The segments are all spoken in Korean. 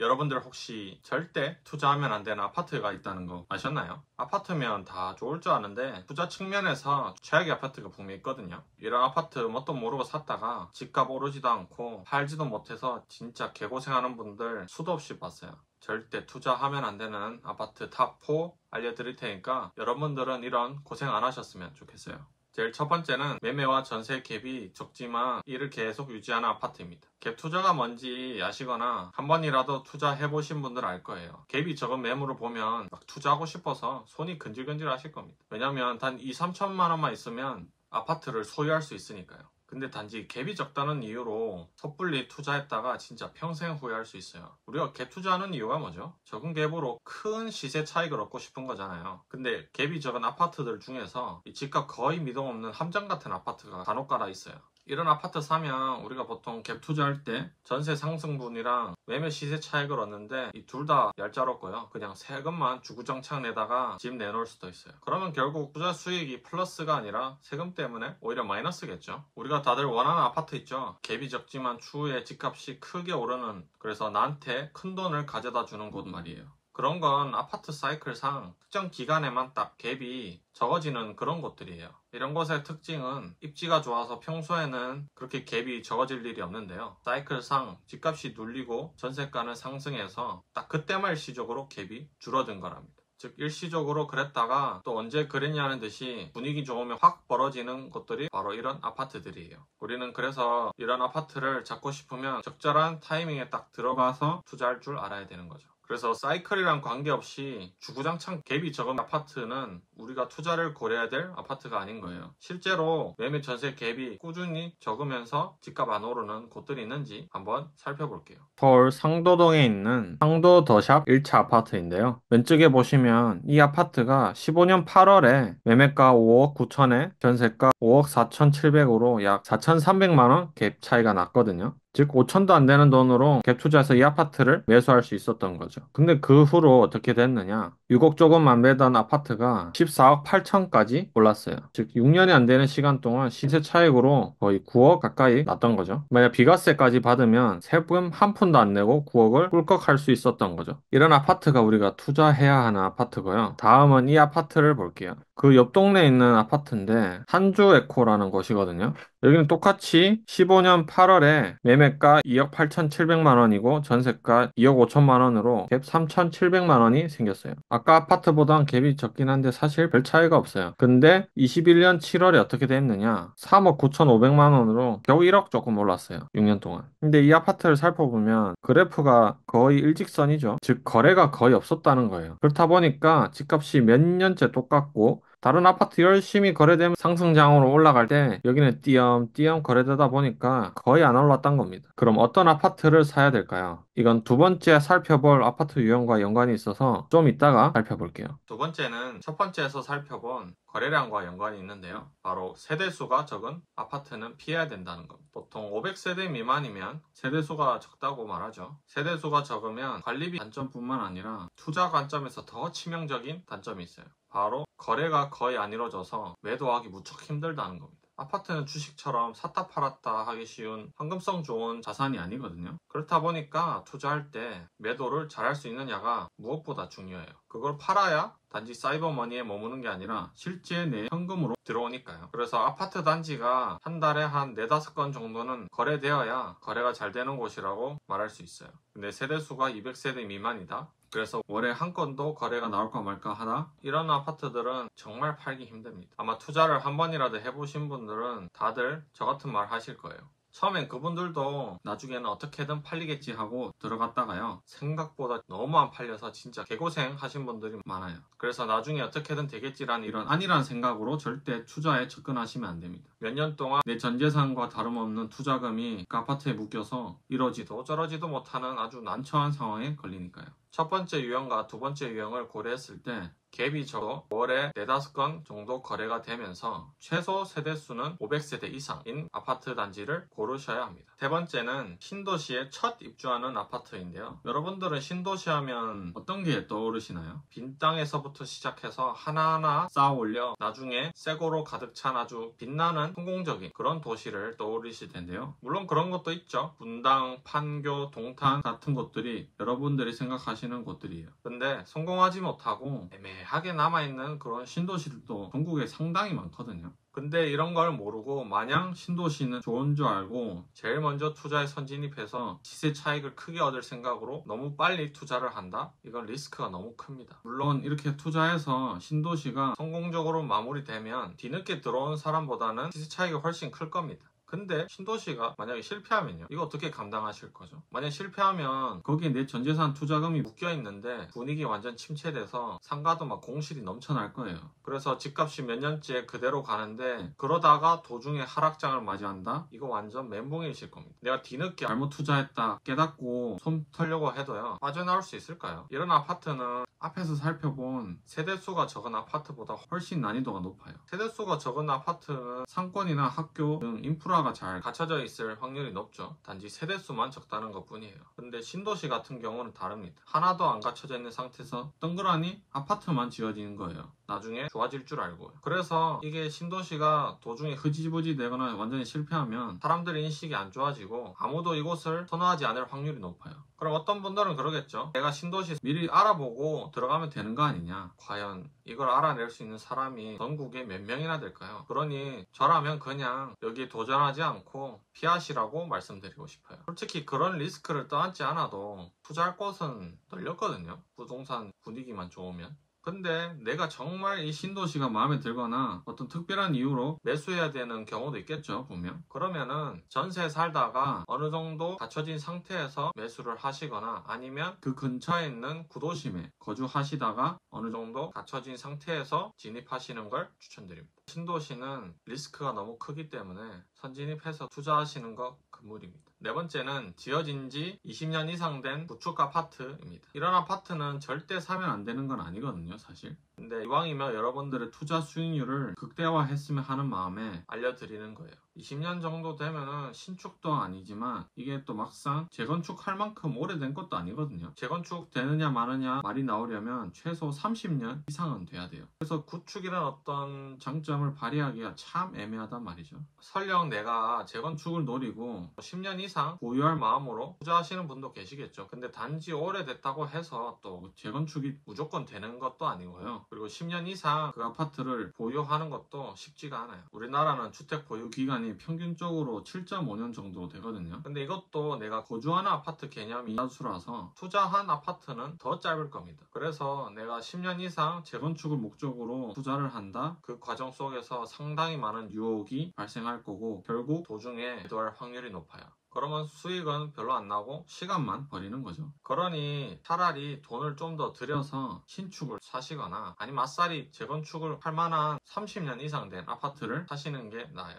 여러분들 혹시 절대 투자하면 안 되는 아파트가 있다는 거 아셨나요? 아파트면 다 좋을 줄 아는데 투자 측면에서 최악의 아파트가 분명히 있거든요. 이런 아파트 뭣도 모르고 샀다가 집값 오르지도 않고 팔지도 못해서 진짜 개고생하는 분들 수도 없이 봤어요. 절대 투자하면 안 되는 아파트 탑4 알려드릴 테니까 여러분들은 이런 고생 안 하셨으면 좋겠어요. 제일 첫 번째는 매매와 전세 갭이 적지만 이를 계속 유지하는 아파트입니다. 갭 투자가 뭔지 아시거나 한 번이라도 투자해보신 분들 알 거예요. 갭이 적은 매물을 보면 막 투자하고 싶어서 손이 근질근질 하실 겁니다. 왜냐면 단 2, 3천만 원만 있으면 아파트를 소유할 수 있으니까요. 근데 단지 갭이 적다는 이유로 섣불리 투자했다가 진짜 평생 후회할 수 있어요. 우리가 갭 투자하는 이유가 뭐죠? 적은 갭으로 큰 시세 차익을 얻고 싶은 거잖아요. 근데 갭이 적은 아파트들 중에서 이 집값 거의 미동 없는 함정 같은 아파트가 간혹 가다 있어요. 이런 아파트 사면 우리가 보통 갭 투자할 때 전세 상승분이랑 매매 시세 차익을 얻는데 이 둘 다 얄짤없고요. 그냥 세금만 주구장창 내다가 집 내놓을 수도 있어요. 그러면 결국 투자 수익이 플러스가 아니라 세금 때문에 오히려 마이너스겠죠. 우리가 다들 원하는 아파트 있죠. 갭이 적지만 추후에 집값이 크게 오르는, 그래서 나한테 큰 돈을 가져다 주는 곳 말이에요. 그런 건 아파트 사이클상 특정 기간에만 딱 갭이 적어지는 그런 곳들이에요. 이런 곳의 특징은 입지가 좋아서 평소에는 그렇게 갭이 적어질 일이 없는데요. 사이클상 집값이 눌리고 전세가는 상승해서 딱 그때만 일시적으로 갭이 줄어든 거랍니다. 즉 일시적으로 그랬다가 또 언제 그랬냐는 듯이 분위기 좋으면 확 벌어지는 것들이 바로 이런 아파트들이에요. 우리는 그래서 이런 아파트를 잡고 싶으면 적절한 타이밍에 딱 들어가서 투자할 줄 알아야 되는 거죠. 그래서 사이클이랑 관계없이 주구장창 갭이 적은 아파트는 우리가 투자를 고려해야 될 아파트가 아닌 거예요. 실제로 매매 전세 갭이 꾸준히 적으면서 집값 안 오르는 곳들이 있는지 한번 살펴볼게요. 서울 상도동에 있는 상도 더샵 1차 아파트인데요. 왼쪽에 보시면 이 아파트가 15년 8월에 매매가 5억 9천에 전세가 5억 4천7백으로 약 4,300만원 갭 차이가 났거든요. 즉 5천도 안 되는 돈으로 갭 투자해서 이 아파트를 매수할 수 있었던 거죠. 근데 그 후로 어떻게 됐느냐? 6억 조금만 매던 아파트가 14억 8천까지 올랐어요. 즉 6년이 안 되는 시간 동안 시세 차익으로 거의 9억 가까이 났던 거죠. 만약 비과세까지 받으면 세금 한 푼도 안 내고 9억을 꿀꺽 할 수 있었던 거죠. 이런 아파트가 우리가 투자해야 하는 아파트고요. 다음은 이 아파트를 볼게요. 그 옆 동네에 있는 아파트인데 한주에코라는 곳이거든요. 여기는 똑같이 15년 8월에 매매가 2억 8,700만 원이고 전세가 2억 5천만 원으로 갭 3,700만 원이 생겼어요. 아까 아파트보단 갭이 적긴 한데 사실 별 차이가 없어요. 근데 21년 7월에 어떻게 됐느냐? 3억 9,500만 원으로 겨우 1억 조금 올랐어요. 6년 동안. 근데 이 아파트를 살펴보면 그래프가 거의 일직선이죠. 즉 거래가 거의 없었다는 거예요. 그렇다 보니까 집값이 몇 년째 똑같고 다른 아파트 열심히 거래되면 상승장으로 올라갈 때 여기는 띄엄띄엄 거래되다 보니까 거의 안 올랐던 겁니다. 그럼 어떤 아파트를 사야 될까요? 이건 두 번째 살펴볼 아파트 유형과 연관이 있어서 좀 이따가 살펴볼게요. 두 번째는 첫 번째에서 살펴본 거래량과 연관이 있는데요. 바로 세대수가 적은 아파트는 피해야 된다는 겁니다. 보통 500세대 미만이면 세대수가 적다고 말하죠. 세대수가 적으면 관리비 단점뿐만 아니라 투자 관점에서 더 치명적인 단점이 있어요. 바로 거래가 거의 안 이루어져서 매도하기 무척 힘들다는 겁니다. 아파트는 주식처럼 샀다 팔았다 하기 쉬운 황금성 좋은 자산이 아니거든요. 그렇다 보니까 투자할 때 매도를 잘할 수 있느냐가 무엇보다 중요해요. 그걸 팔아야 단지 사이버머니에 머무는 게 아니라 실제 내 현금으로 들어오니까요. 그래서 아파트 단지가 한 달에 한 4, 5건 정도는 거래되어야 거래가 잘 되는 곳이라고 말할 수 있어요. 근데 세대수가 200세대 미만이다. 그래서 월에 한 건도 거래가 나올까 말까 하다, 이런 아파트들은 정말 팔기 힘듭니다. 아마 투자를 한 번이라도 해보신 분들은 다들 저 같은 말 하실 거예요. 처음엔 그분들도 나중에는 어떻게든 팔리겠지 하고 들어갔다가요, 생각보다 너무 안 팔려서 진짜 개고생 하신 분들이 많아요. 그래서 나중에 어떻게든 되겠지라는 이런 안일한 생각으로 절대 투자에 접근하시면 안 됩니다. 몇 년 동안 내 전 재산과 다름없는 투자금이 그 아파트에 묶여서 이러지도 저러지도 못하는 아주 난처한 상황에 걸리니까요. 첫 번째 유형과 두 번째 유형을 고려했을 때 갭이 적어 월에 4-5건 정도 거래가 되면서 최소 세대수는 500세대 이상인 아파트 단지를 고르셔야 합니다. 세 번째는 신도시에 첫 입주하는 아파트인데요. 여러분들은 신도시 하면 어떤 게 떠오르시나요? 빈 땅에서부터 시작해서 하나하나 쌓아 올려 나중에 새고로 가득 찬 아주 빛나는 성공적인 그런 도시를 떠올리실 텐데요. 물론 그런 것도 있죠. 분당, 판교, 동탄 같은 곳들이 여러분들이 생각하시는 곳들이에요. 근데 성공하지 못하고 애매하게 남아있는 그런 신도시들도 전국에 상당히 많거든요. 근데 이런 걸 모르고 마냥 신도시는 좋은 줄 알고 제일 먼저 투자에 선진입해서 시세 차익을 크게 얻을 생각으로 너무 빨리 투자를 한다? 이건 리스크가 너무 큽니다. 물론 이렇게 투자해서 신도시가 성공적으로 마무리되면 뒤늦게 들어온 사람보다는 시세 차익이 훨씬 클 겁니다. 근데 신도시가 만약에 실패하면요, 이거 어떻게 감당하실 거죠? 만약 실패하면 거기에 내 전재산 투자금이 묶여있는데 분위기 완전 침체돼서 상가도 막 공실이 넘쳐날 거예요. 그래서 집값이 몇 년째 그대로 가는데 그러다가 도중에 하락장을 맞이한다? 이거 완전 멘붕이실 겁니다. 내가 뒤늦게 잘못 투자했다 깨닫고 손 털려고 해도요, 빠져나올 수 있을까요? 이런 아파트는 앞에서 살펴본 세대수가 적은 아파트보다 훨씬 난이도가 높아요. 세대수가 적은 아파트는 상권이나 학교 등 인프라가 잘 갖춰져 있을 확률이 높죠. 단지 세대수만 적다는 것 뿐이에요. 근데 신도시 같은 경우는 다릅니다. 하나도 안 갖춰져 있는 상태에서 덩그러니 아파트만 지어지는 거예요. 나중에 좋아질 줄 알고요. 그래서 이게 신도시가 도중에 흐지부지 되거나 완전히 실패하면 사람들의 인식이 안 좋아지고 아무도 이곳을 선호하지 않을 확률이 높아요. 그럼 어떤 분들은 그러겠죠. 내가 신도시 미리 알아보고 들어가면 되는 거 아니냐. 과연 이걸 알아낼 수 있는 사람이 전국에 몇 명이나 될까요? 그러니 저라면 그냥 여기에 도전하지 않고 피하시라고 말씀드리고 싶어요. 솔직히 그런 리스크를 떠안지 않아도 투자할 곳은 널렸거든요. 부동산 분위기만 좋으면. 근데 내가 정말 이 신도시가 마음에 들거나 어떤 특별한 이유로 매수해야 되는 경우도 있겠죠, 분명. 그러면은 전세 살다가 어느 정도 갖춰진 상태에서 매수를 하시거나 아니면 그 근처에 있는 구도심에 거주하시다가 어느 정도 갖춰진 상태에서 진입하시는 걸 추천드립니다. 신도시는 리스크가 너무 크기 때문에 선진입해서 투자하시는 거 금물입니다. 네 번째는 지어진 지 20년 이상 된 구축 아파트입니다. 이런 아파트는 절대 사면 안 되는 건 아니거든요, 사실. 근데 이왕이면 여러분들의 투자 수익률을 극대화했으면 하는 마음에 알려드리는 거예요. 20년 정도 되면은 신축도 아니지만 이게 또 막상 재건축할 만큼 오래된 것도 아니거든요. 재건축 되느냐 마느냐 말이 나오려면 최소 30년 이상은 돼야 돼요. 그래서 구축이란 어떤 장점을 발휘하기가 참 애매하단 말이죠. 설령 내가 재건축을 노리고 10년 이상 보유할 마음으로 투자하시는 분도 계시겠죠. 근데 단지 오래됐다고 해서 또 재건축이 무조건 되는 것도 아니고요. 그리고 10년 이상 그 아파트를 보유하는 것도 쉽지가 않아요. 우리나라는 주택 보유 기간이 평균적으로 7.5년 정도 되거든요. 근데 이것도 내가 거주하는 아파트 개념이 다수라서 투자한 아파트는 더 짧을 겁니다. 그래서 내가 10년 이상 재건축을 목적으로 투자를 한다? 그 과정 속에서 상당히 많은 유혹이 발생할 거고 결국 도중에 매도할 확률이 높아요. 그러면 수익은 별로 안 나고 시간만 버리는 거죠. 그러니 차라리 돈을 좀 더 들여서 신축을 사시거나 아니면 아싸리 재건축을 할 만한 30년 이상 된 아파트를 사시는 게 나아요.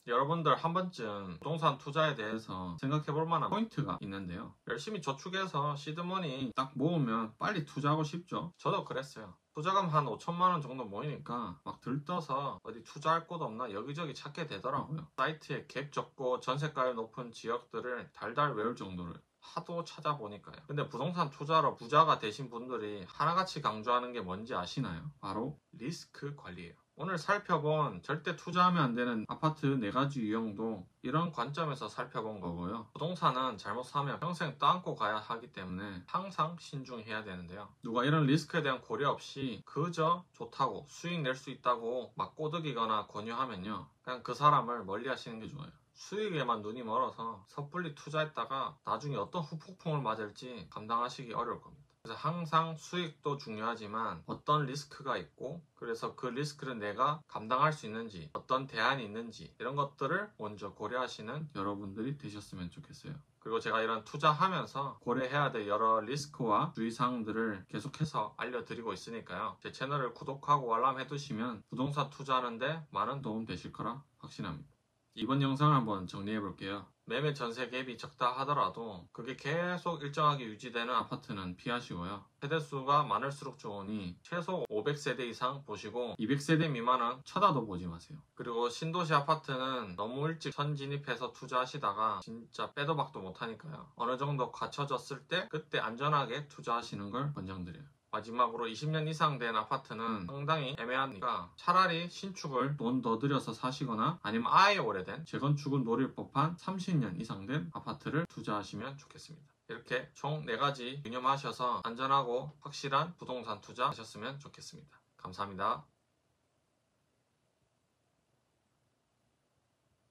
여러분들 한 번쯤 부동산 투자에 대해서 생각해 볼 만한 포인트가 있는데요. 열심히 저축해서 시드머니 딱 모으면 빨리 투자하고 싶죠. 저도 그랬어요. 투자금 한 5천만 원 정도 모이니까 막 들떠서 어디 투자할 곳 없나 여기저기 찾게 되더라고요. 사이트에 갭 적고 전세가율 높은 지역들을 달달 외울 정도를 하도 찾아보니까요. 근데 부동산 투자로 부자가 되신 분들이 하나같이 강조하는 게 뭔지 아시나요? 바로 리스크 관리예요. 오늘 살펴본 절대 투자하면 안 되는 아파트 4가지 유형도 이런 관점에서 살펴본 거고요. 부동산은 잘못 사면 평생 떠안고 가야 하기 때문에 항상 신중해야 되는데요. 누가 이런 리스크에 대한 고려 없이 그저 좋다고 수익 낼 수 있다고 막 꼬드기거나 권유하면요, 그냥 그 사람을 멀리 하시는 게 좋아요. 수익에만 눈이 멀어서 섣불리 투자했다가 나중에 어떤 후폭풍을 맞을지 감당하시기 어려울 겁니다. 그래서 항상 수익도 중요하지만 어떤 리스크가 있고 그래서 그 리스크를 내가 감당할 수 있는지 어떤 대안이 있는지 이런 것들을 먼저 고려하시는 여러분들이 되셨으면 좋겠어요. 그리고 제가 이런 투자하면서 고려해야 될 여러 리스크와 주의사항들을 계속해서 알려드리고 있으니까요. 제 채널을 구독하고 알람해 두시면 부동산 투자하는데 많은 도움 되실 거라 확신합니다. 이번 영상을 한번 정리해 볼게요. 매매 전세 갭이 적다 하더라도 그게 계속 일정하게 유지되는 아파트는 피하시고요. 세대수가 많을수록 좋으니 최소 500세대 이상 보시고 200세대 미만은 쳐다도 보지 마세요. 그리고 신도시 아파트는 너무 일찍 선진입해서 투자하시다가 진짜 빼도 박도 못하니까요. 어느 정도 갖춰졌을 때 그때 안전하게 투자하시는 걸 권장드려요. 마지막으로 20년 이상 된 아파트는 상당히 애매하니까 차라리 신축을 돈 더 들여서 사시거나 아니면 아예 오래된 재건축을 노릴 법한 30년 이상 된 아파트를 투자하시면 좋겠습니다. 이렇게 총 4가지 유념하셔서 안전하고 확실한 부동산 투자 하셨으면 좋겠습니다. 감사합니다.